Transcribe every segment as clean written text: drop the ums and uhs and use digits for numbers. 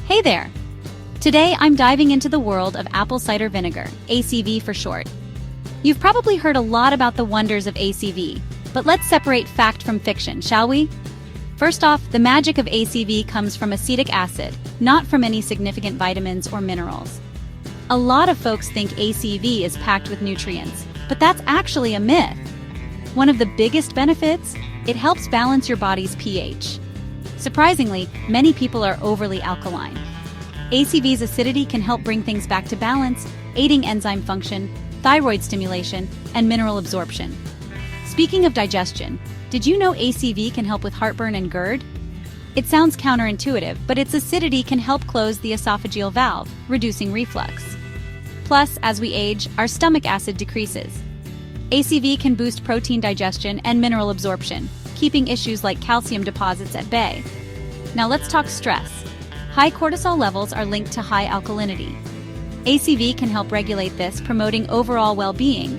Hey there! Today I'm diving into the world of apple cider vinegar, ACV for short. You've probably heard a lot about the wonders of ACV, but let's separate fact from fiction, shall we? First off, the magic of ACV comes from acetic acid, not from any significant vitamins or minerals. A lot of folks think ACV is packed with nutrients, but that's actually a myth. One of the biggest benefits? It helps balance your body's pH. Surprisingly, many people are overly alkaline. ACV's acidity can help bring things back to balance, aiding enzyme function, thyroid stimulation, and mineral absorption. Speaking of digestion, did you know ACV can help with heartburn and GERD? It sounds counterintuitive, but its acidity can help close the esophageal valve, reducing reflux. Plus, as we age, our stomach acid decreases. ACV can boost protein digestion and mineral absorption, keeping issues like calcium deposits at bay. Now let's talk stress. High cortisol levels are linked to high alkalinity. ACV can help regulate this, promoting overall well-being.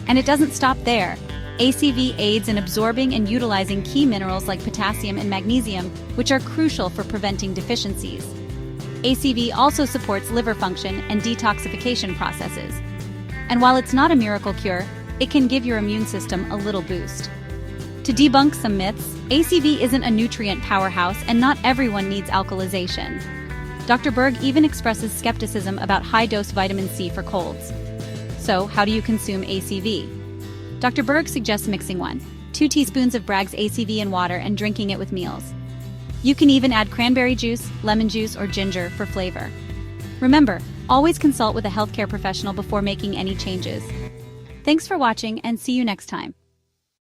And it doesn't stop there. ACV aids in absorbing and utilizing key minerals like potassium and magnesium, which are crucial for preventing deficiencies. ACV also supports liver function and detoxification processes. And while it's not a miracle cure, it can give your immune system a little boost. To debunk some myths, ACV isn't a nutrient powerhouse and not everyone needs alkalization. Dr. Berg even expresses skepticism about high-dose vitamin C for colds. So, how do you consume ACV? Dr. Berg suggests mixing 1-2 teaspoons of Bragg's ACV in water and drinking it with meals. You can even add cranberry juice, lemon juice, or ginger for flavor. Remember, always consult with a healthcare professional before making any changes. Thanks for watching and see you next time.